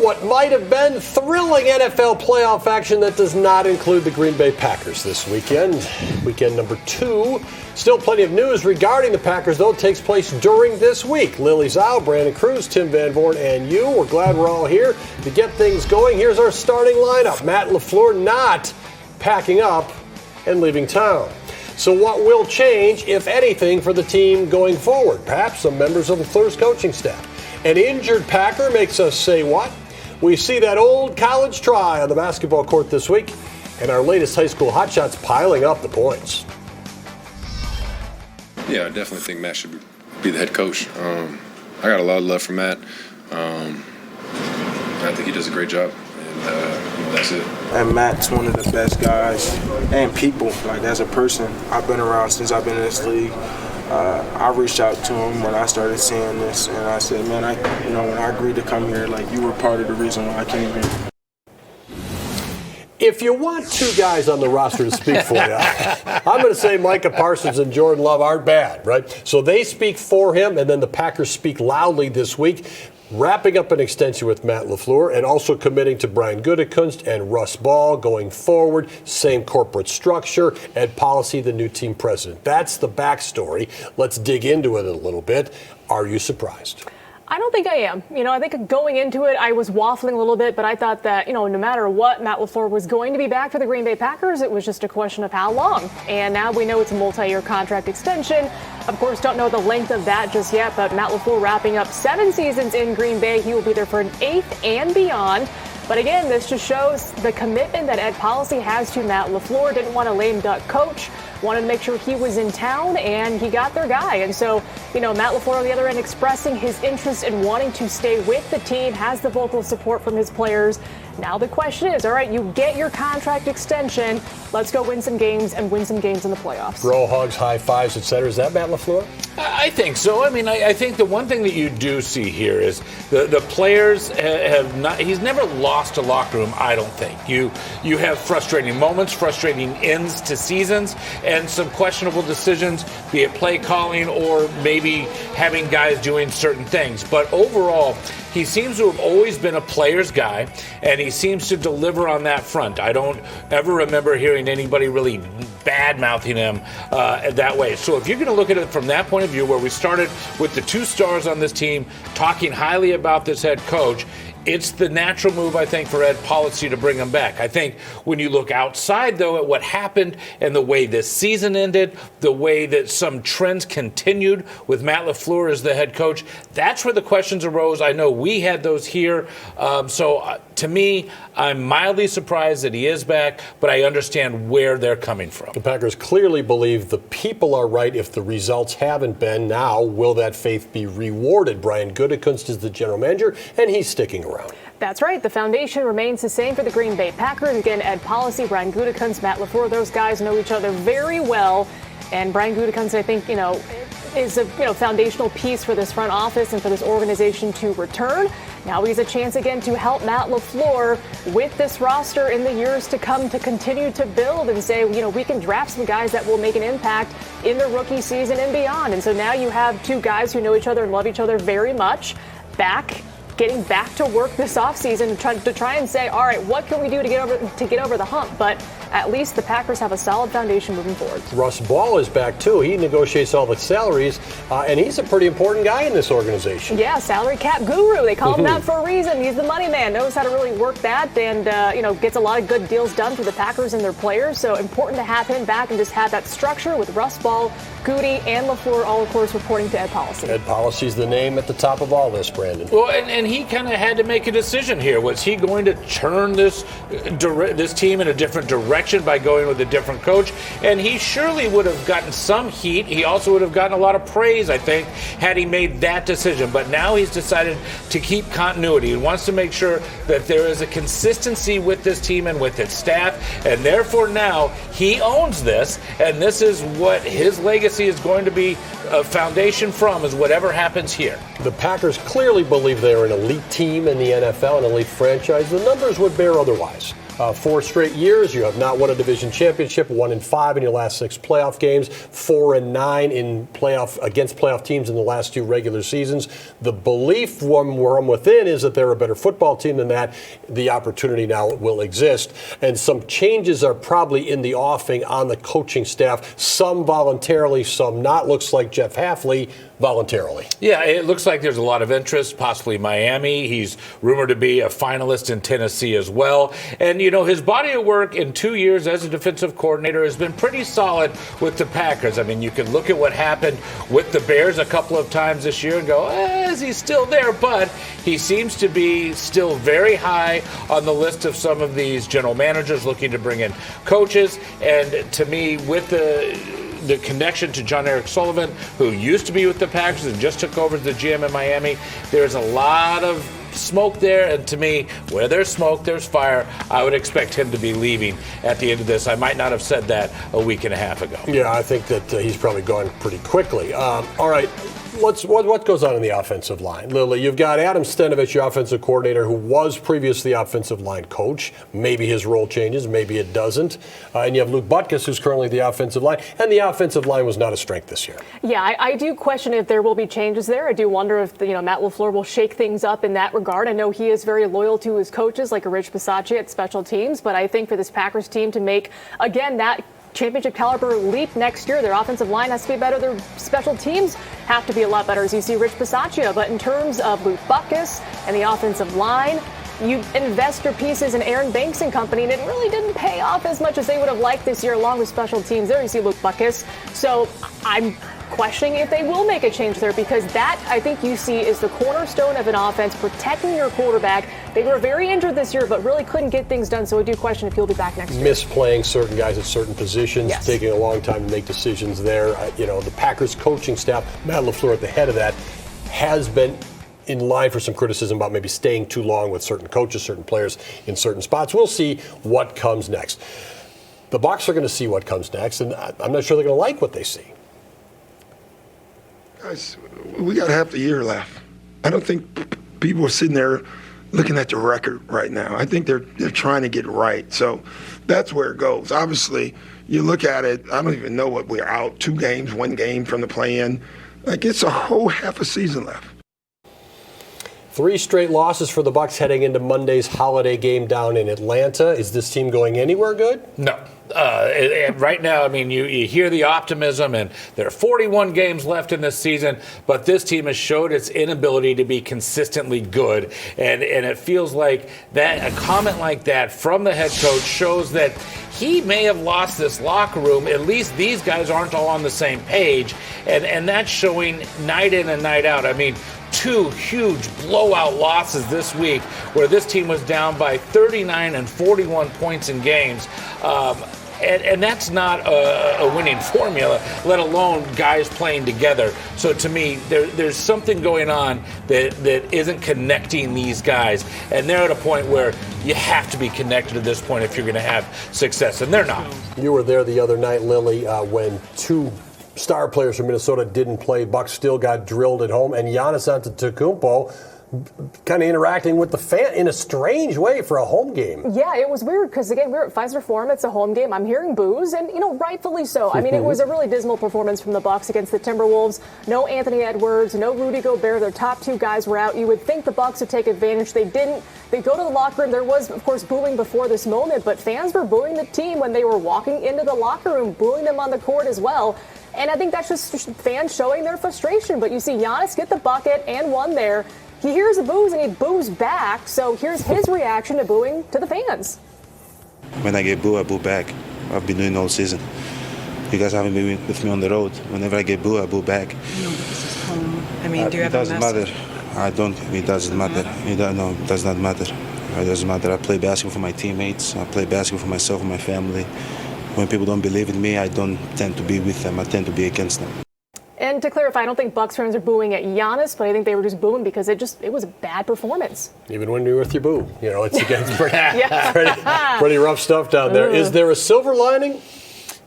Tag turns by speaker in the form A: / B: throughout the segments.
A: what might have been thrilling NFL playoff action that does not include the Green Bay Packers this weekend. Weekend number 2. Still plenty of news regarding the Packers, though, takes place during this week. Lily Zhao, Brandon Cruz, Tim Van Vorn, and you. We're glad we're all here to get things going. Here's our starting lineup. Matt LaFleur not packing up and leaving town. So what will change, if anything, for the team going forward? Perhaps some members of LaFleur's coaching staff. An injured Packer makes us say what? We see that old college try on the basketball court this week, and our latest high school hotshots piling up the points.
B: Yeah, I definitely think Matt should be the head coach. I got a lot of love for Matt. I think he does a great job, and that's it.
C: And Matt's one of the best guys and people. Like, as a person, I've been around since I've been in this league. I reached out to him when I started seeing this, and I said, man, when I agreed to come here, like, you were part of the reason why I came here.
A: If you want two guys on the roster to speak for you, I'm going to say Micah Parsons and Jordan Love aren't bad, right? So they speak for him, and then the Packers speak loudly this week, wrapping up an extension with Matt LaFleur and also committing to Brian Gutekunst and Russ Ball going forward. Same corporate structure. Ed Policy, the new team president. That's the backstory. Let's dig into it a little bit. Are you surprised?
D: I don't think I am. I think going into it, I was waffling a little bit, but I thought that, no matter what, Matt LaFleur was going to be back for the Green Bay Packers. It was just a question of how long. And now we know it's a multi-year contract extension. Of course, don't know the length of that just yet, but Matt LaFleur wrapping up 7 seasons in Green Bay. He will be there for an 8th and beyond. But again, this just shows the commitment that Ed Policy has to Matt LaFleur. Didn't want a lame duck coach. Wanted to make sure he was in town, and he got their guy. And so, Matt LaFleur on the other end expressing his interest in wanting to stay with the team, has the vocal support from his players. Now the question is, all right, you get your contract extension. Let's go win some games and win some games in the playoffs.
A: Bro hugs, high fives, etc. Is that Matt LaFleur?
E: I think so. I think the one thing that you do see here is the players have not. He's never lost a locker room, I don't think. You have frustrating moments, frustrating ends to seasons, and some questionable decisions, be it play calling or maybe having guys doing certain things. But overall, he seems to have always been a player's guy, and he seems to deliver on that front. I don't ever remember hearing anybody really bad-mouthing him that way. So if you're going to look at it from that point of view, where we started with the 2 stars on this team talking highly about this head coach, it's the natural move, I think, for Ed Policy to bring him back. I think when you look outside, though, at what happened and the way this season ended, the way that some trends continued with Matt LaFleur as the head coach, that's where the questions arose. I know we had those here. To me, I'm mildly surprised that he is back, but I understand where they're coming from.
A: The Packers clearly believe the people are right if the results haven't been. Now, will that faith be rewarded? Brian Gutekunst is the general manager, and he's sticking around.
D: That's right. The foundation remains the same for the Green Bay Packers. Again, Ed Policy, Brian Gutekunst, Matt LaFleur, those guys know each other very well. And Brian Gutekunst, I think, is a foundational piece for this front office and for this organization to return. Now he's a chance again to help Matt LaFleur with this roster in the years to come to continue to build and say, we can draft some guys that will make an impact in the rookie season and beyond. And so now you have 2 guys who know each other and love each other very much getting back to work this offseason to try and say, all right, what can we do to get over the hump? But at least the Packers have a solid foundation moving forward.
A: Russ Ball is back, too. He negotiates all the salaries, and he's a pretty important guy in this organization.
D: Yeah, salary cap guru. They call him that for a reason. He's the money man, knows how to really work that, and, gets a lot of good deals done for the Packers and their players. So important to have him back and just have that structure with Russ Ball, Goody, and LaFleur, all, of course, reporting to Ed Policy.
A: Ed Policy's the name at the top of all this, Brandon.
E: Well, and he kind of had to make a decision here. Was he going to turn this team in a different direction by going with a different coach? And he surely would have gotten some heat. He also would have gotten a lot of praise, I think, had he made that decision. But now he's decided to keep continuity. He wants to make sure that there is a consistency with this team and with its staff. And therefore now he owns this. And this is what his legacy is going to be a foundation from, is whatever happens here.
A: The Packers clearly believe they're an elite team in the NFL, an elite franchise. The numbers would bear otherwise. 4 straight years. You have not won a division championship, 1-5 in your last 6 playoff games, 4-9 in against playoff teams in the last 2 regular seasons. The belief from within is that they're a better football team than that. The opportunity now will exist. And some changes are probably in the offing on the coaching staff, some voluntarily, some not. Looks like Jeff Hafley voluntarily.
E: Yeah, it looks like there's a lot of interest, possibly Miami. He's rumored to be a finalist in Tennessee as well. And, his body of work in 2 years as a defensive coordinator has been pretty solid with the Packers. I mean, you can look at what happened with the Bears a couple of times this year and go, is he still there? But he seems to be still very high on the list of some of these general managers looking to bring in coaches. And to me, with the connection to John Eric Sullivan, who used to be with the Packers and just took over as the GM in Miami, there's a lot of smoke there, and to me, where there's smoke, there's fire. I would expect him to be leaving at the end of this. I might not have said that a week and a half ago.
A: Yeah, I think that he's probably gone pretty quickly. All right. What goes on in the offensive line? Lily, you've got Adam Stenovich, your offensive coordinator, who was previously offensive line coach. Maybe his role changes, maybe it doesn't. And you have Luke Butkus, who's currently the offensive line. And the offensive line was not a strength this year.
D: Yeah, I do question if there will be changes there. I do wonder if Matt LaFleur will shake things up in that regard. I know he is very loyal to his coaches, like a Rich Bisaccia at special teams. But I think for this Packers team to make, again, that championship caliber leap next year, their offensive line has to be better. Their special teams have to be a lot better, as you see Rich Bisaccia. But in terms of Luke Butkus and the offensive line, you invest your pieces in Aaron Banks and company, and it really didn't pay off as much as they would have liked this year along with special teams. There you see Luke Butkus. So I'm questioning if they will make a change there, because that, I think you see, is the cornerstone of an offense, protecting your quarterback. They were very injured this year, but really couldn't get things done, so I do question if he'll be back next year.
A: Misplaying certain guys at certain positions,
D: yes.
A: Taking a long time to make decisions there. The Packers coaching staff, Matt LaFleur at the head of that, has been in line for some criticism about maybe staying too long with certain coaches, certain players in certain spots. We'll see what comes next. The Bucs are going to see what comes next, and I'm not sure they're going to like what they see.
F: Guys, we got half the year left. I don't think people are sitting there looking at the record right now. I think they're trying to get it right. So that's where it goes. Obviously, you look at it, I don't even know what we're out. 2 games, 1 game from the play-in. Like, it's a whole half a season left.
A: 3 straight losses for the Bucs heading into Monday's holiday game down in Atlanta. Is this team going anywhere good?
E: No. Right now, I mean, you hear the optimism, and there are 41 games left in this season, but this team has showed its inability to be consistently good, and it feels like that a comment like that from the head coach shows that he may have lost this locker room. At least these guys aren't all on the same page, and that's showing night in and night out. I mean, 2 huge blowout losses this week where this team was down by 39 and 41 points in games. And that's not a winning formula, let alone guys playing together. So to me, there's something going on that isn't connecting these guys. And they're at a point where you have to be connected at this point if you're going to have success. And they're not.
A: You were there the other night, Lily, when 2 star players from Minnesota didn't play. Bucs still got drilled at home. And Giannis Antetokounmpo kind of interacting with the fan in a strange way for a home game.
D: Yeah, it was weird because, again, we're at Pfizer Forum. It's a home game. I'm hearing boos, and, rightfully so. I mean, it was a really dismal performance from the Bucs against the Timberwolves. No Anthony Edwards, no Rudy Gobert. Their top 2 guys were out. You would think the Bucs would take advantage. They didn't. They go to the locker room. There was, of course, booing before this moment, but fans were booing the team when they were walking into the locker room, booing them on the court as well. And I think that's just fans showing their frustration. But you see Giannis get the bucket and one there. He hears the boos and he boos back. So here's his reaction to booing to the fans.
G: When I get booed, I boo back. I've been doing all season. You guys haven't been with me on the road. Whenever I get booed, I boo back.
H: No, this is home. I mean, do you have a message?
G: It doesn't matter. I don't. It doesn't matter. No, it does not matter. It doesn't matter. I play basketball for my teammates. I play basketball for myself and my family. When people don't believe in me, I don't tend to be with them. I tend to be against them.
D: And to clarify, I don't think Bucs fans are booing at Giannis, but I think they were just booing because it was a bad performance.
A: Even when you're with your boo, it's against pretty rough stuff down there. Is there a silver lining?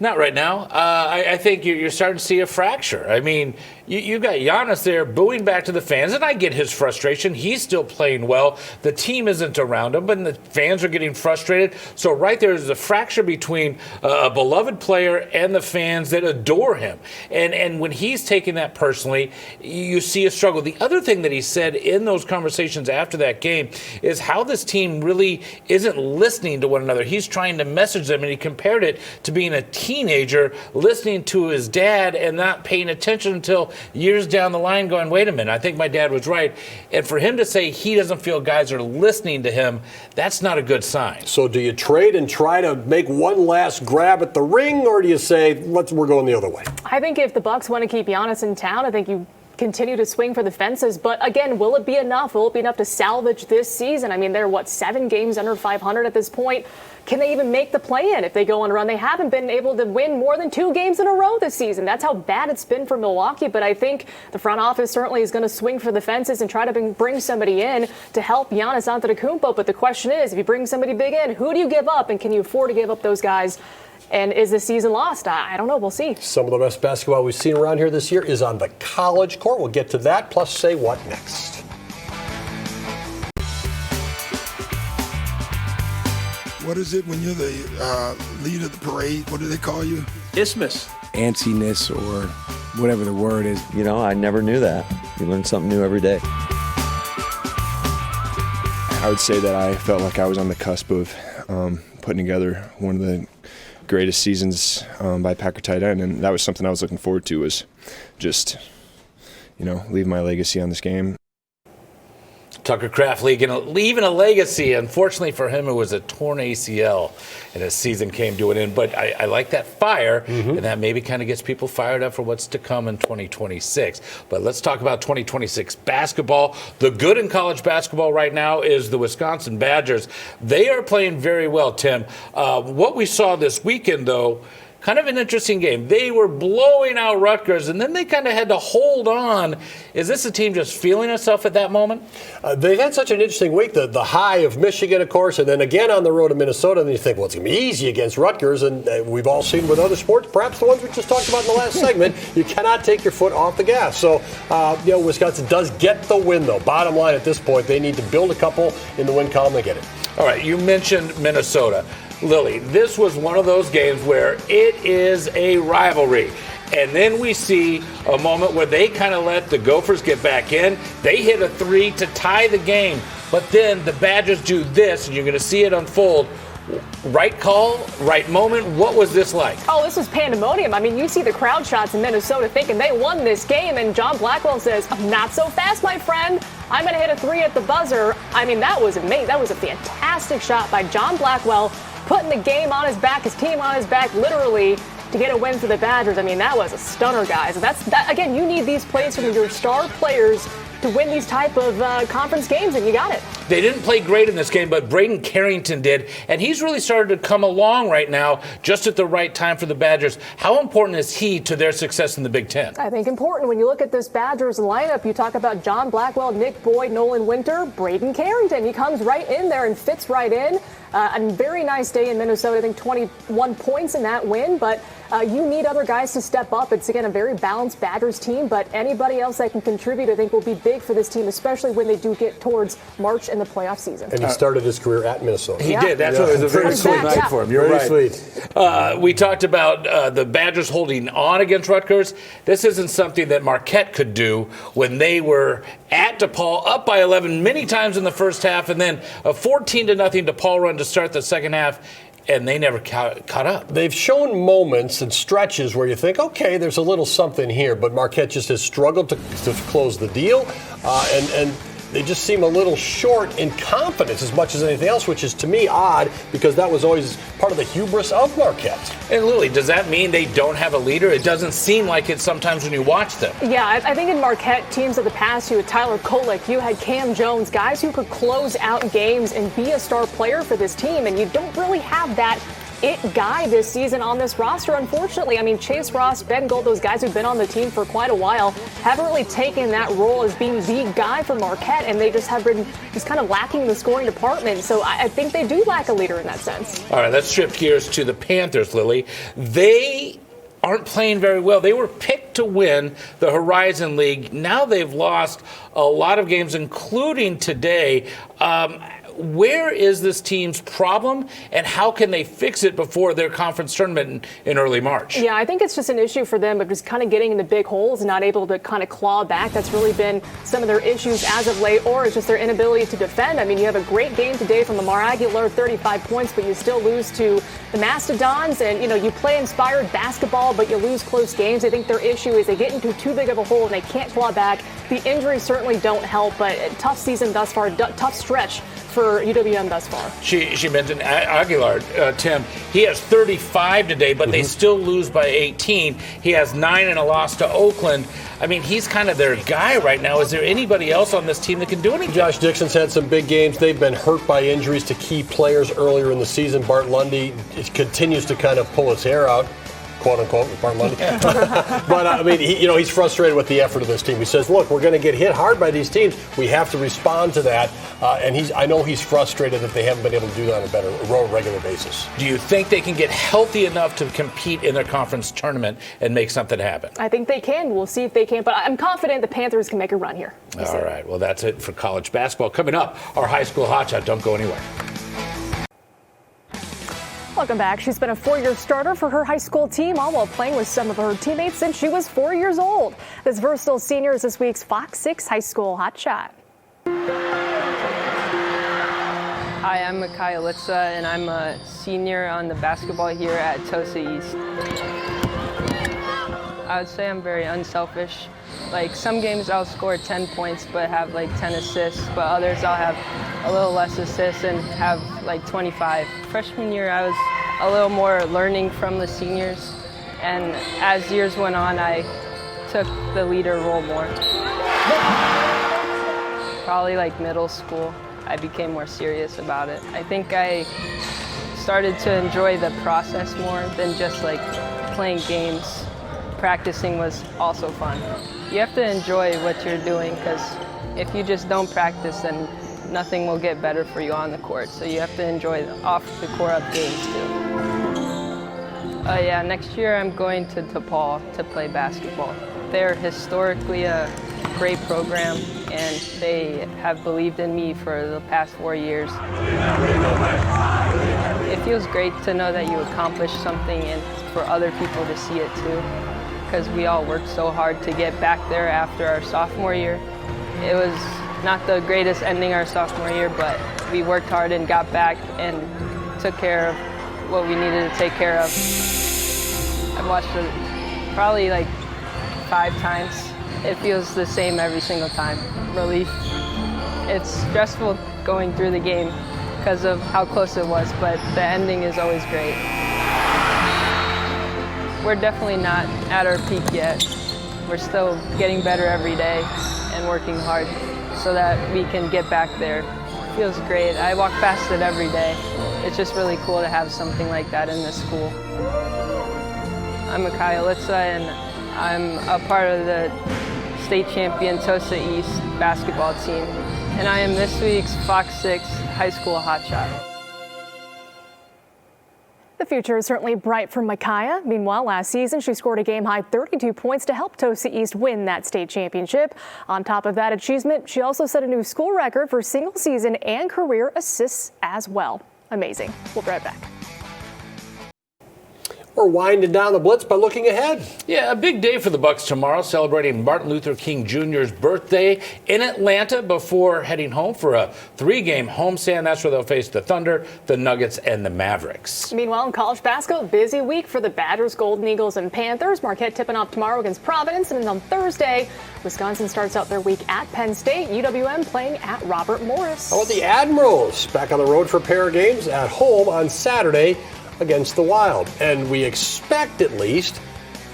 E: Not right now. I think you're starting to see a fracture. I mean, you got Giannis there booing back to the fans, and I get his frustration. He's still playing well. The team isn't around him, but the fans are getting frustrated. So right there is a fracture between a beloved player and the fans that adore him. And when he's taking that personally, you see a struggle. The other thing that he said in those conversations after that game is how this team really isn't listening to one another. He's trying to message them, and he compared it to being a teenager listening to his dad and not paying attention until years down the line going, wait a minute, I think my dad was right. And for him to say he doesn't feel guys are listening to him, that's not a good sign.
A: So do you trade and try to make one last grab at the ring, or do you say, we're going the other way?
D: I think if the Bucks want to keep Giannis in town, I think you continue to swing for the fences. But again, will it be enough? Will it be enough to salvage this season? I mean, they're 7 games under 500 at this point. Can they even make the play-in if they go on a run? They haven't been able to win more than 2 games in a row this season. That's how bad it's been for Milwaukee. But I think the front office certainly is going to swing for the fences and try to bring somebody in to help Giannis Antetokounmpo. But the question is, if you bring somebody big in, who do you give up? And can you afford to give up those guys? And is the season lost? I don't know. We'll see.
A: Some of the best basketball we've seen around here this year is on the college court. We'll get to that, plus say what next.
F: What is it when you're the lead of the parade? What do they call you?
I: Isthmus. Antsiness or whatever the word is.
J: You know, I never knew that. You learn something new every day.
K: I would say that I felt like I was on the cusp of putting together one of the greatest seasons by Packer tight end, and that was something I was looking forward to, was just, leave my legacy on this game.
E: Tucker Kraft leaving a legacy. Unfortunately for him, it was a torn ACL, and his season came to an end. But I like that fire, and that maybe kind of gets people fired up for what's to come in 2026. But let's talk about 2026 basketball. The good in college basketball right now is the Wisconsin Badgers. They are playing very well, Tim. What we saw this weekend, though, kind of an interesting game. They were blowing out Rutgers, and then they kind of had to hold on. Is this a team just feeling itself at that moment?
A: They've had such an interesting week. The high of Michigan, of course, and then again on the road to Minnesota. And you think, well, it's going to be easy against Rutgers. And we've all seen with other sports, perhaps the ones we just talked about in the last segment, you cannot take your foot off the gas. So, Wisconsin does get the win, though. Bottom line at this point, they need to build a couple in the win column and get it.
E: All right, you mentioned Minnesota. Lily, this was one of those games where it is a rivalry. And then we see a moment where they kind of let the Gophers get back in. They hit a 3 to tie the game. But then the Badgers do this, and you're going to see it unfold. Right call, right moment. What was this like?
D: Oh, this was pandemonium. I mean, you see the crowd shots in Minnesota thinking they won this game, and John Blackwell says, not so fast, my friend. I'm going to hit a 3 at the buzzer. I mean, that was amazing. That was a fantastic shot by John Blackwell, putting the game on his back, his team on his back, literally, to get a win for the Badgers. I mean, that was a stunner, guys. Again, you need these plays from your star players to win these type of conference games, and you got it.
E: They didn't play great in this game, but Braden Carrington did, and he's really started to come along right now, just at the right time for the Badgers. How important is he to their success in the Big Ten?
D: I think important. When you look at this Badgers lineup, you talk about John Blackwell, Nick Boyd, Nolan Winter, Braden Carrington. He comes right in there and fits right in. A very nice day in Minnesota. I think 21 points in that win, but you need other guys to step up. It's, again, a very balanced Badgers team, but anybody else that can contribute, I think, will be big for this team, especially when they do get towards March and the playoff season.
A: And he started his career at Minnesota.
E: He did. That's what it was a very sweet night for him. You're
A: very
E: right.
A: Sweet.
E: We talked about the Badgers holding on against Rutgers. This isn't something that Marquette could do when they were at DePaul, up by 11 many times in the first half, and then a 14-0 DePaul run to start the second half. And they never caught up.
A: They've shown moments and stretches where you think, okay, there's a little something here, but Marquette just has struggled to close the deal, and they just seem a little short in confidence as much as anything else, which is to me odd because that was always part of the hubris of Marquette.
E: And Lily, does that mean they don't have a leader? It doesn't seem like it sometimes when you watch them.
D: Yeah, I think in Marquette teams of the past, you had Tyler Kolek, you had Cam Jones, guys who could close out games and be a star player for this team, and you don't really have that it guy this season on this roster, unfortunately. I mean, Chase Ross, Ben Gold, those guys who've been on the team for quite a while, haven't really taken that role as being the guy for Marquette, and they just have been just kind of lacking the scoring department. So I think they do lack a leader in that sense.
E: All right, let's shift gears to the Panthers, Lily. They aren't playing very well. They were picked to win the Horizon League. Now they've lost a lot of games, including today. Where is this team's problem, and how can they fix it before their conference tournament in early March?
D: Yeah, I think it's just an issue for them of just kind of getting into big holes and not able to kind of claw back. That's really been some of their issues as of late, or it's just their inability to defend. I mean, you have a great game today from Lamar Aguilar, 35 points, but you still lose to the Mastodons, and, you play inspired basketball, but you lose close games. I think their issue is they get into too big of a hole and they can't claw back. The injuries certainly don't help, but tough season thus far, tough stretch for UWM thus far.
E: She mentioned Aguilar, Tim. He has 35 today, but they still lose by 18. He has 9 and a loss to Oakland. I mean, he's kind of their guy right now. Is there anybody else on this team that can do anything?
A: Josh Dixon's had some big games. They've been hurt by injuries to key players earlier in the season. Bart Lundy continues to kind of pull his hair out, quote unquote, with Bart Lundy. But I mean, he's frustrated with the effort of this team. He says, "Look, we're going to get hit hard by these teams. We have to respond to that." And I know he's frustrated that they haven't been able to do that on a regular basis.
E: Do you think they can get healthy enough to compete in their conference tournament and make something happen?
D: I think they can. We'll see if they can. But I'm confident the Panthers can make a run here.
E: All right. Well, that's it for college basketball. Coming up, our high school hotshot. Don't go anywhere.
D: Welcome back. She's been a 4-year starter for her high school team, all while playing with some of her teammates since she was 4 years old. This versatile senior is this week's FOX6 High School Hotshot.
L: Hi, I'm Micaiah Litza, and I'm a senior on the basketball here at Tosa East. I would say I'm very unselfish. Like, some games I'll score 10 points but have like 10 assists, but others I'll have a little less assists and have like 25. Freshman year I was a little more learning from the seniors, and as years went on I took the leader role more. Probably like middle school I became more serious about it. I think I started to enjoy the process more than just like playing games. Practicing was also fun. You have to enjoy what you're doing, because if you just don't practice, then nothing will get better for you on the court. So you have to enjoy the off-the-court games too. Yeah, next year I'm going to DePaul to play basketball. They're historically a great program, and they have believed in me for the past 4 years. It feels great to know that you accomplished something and for other people to see it too, because we all worked so hard to get back there after our sophomore year. It was not the greatest ending our sophomore year, but we worked hard and got back and took care of what we needed to take care of. I've watched it probably like 5 times. It feels the same every single time. Relief. It's stressful going through the game because of how close it was, but the ending is always great. We're definitely not at our peak yet. We're still getting better every day and working hard so that we can get back there. It feels great. I walk past it every day. It's just really cool to have something like that in this school. I'm Micaiah Litza, and I'm a part of the state champion Tosa East basketball team, and I am this week's FOX6 High School Hotshot.
D: The future is certainly bright for Micaiah. Meanwhile, last season, she scored a game-high 32 points to help Tosa East win that state championship. On top of that achievement, she also set a new school record for single-season and career assists as well. Amazing. We'll be right back.
A: We're winding down the Blitz by looking ahead.
E: Yeah, a big day for the Bucks tomorrow, celebrating Martin Luther King Jr.'s birthday in Atlanta before heading home for a 3-game homestand. That's where they'll face the Thunder, the Nuggets, and the Mavericks.
D: Meanwhile, in college basketball, busy week for the Badgers, Golden Eagles, and Panthers. Marquette tipping off tomorrow against Providence, and then on Thursday, Wisconsin starts out their week at Penn State. UWM playing at Robert Morris.
A: How about the Admirals? Back on the road for a pair of games at home on Saturday against the Wild. And we expect, at least,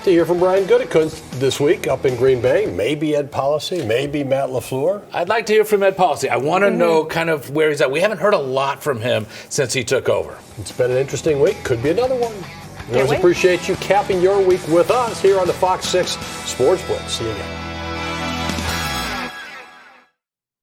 A: to hear from Brian Gutekunst this week up in Green Bay. Maybe Ed Policy, maybe Matt LaFleur.
E: I'd like to hear from Ed Policy. I want to know kind of where he's at. We haven't heard a lot from him since he took over.
A: It's been an interesting week. Could be another one. We always appreciate you capping your week with us here on the Fox 6 Sports Blitz. See you again.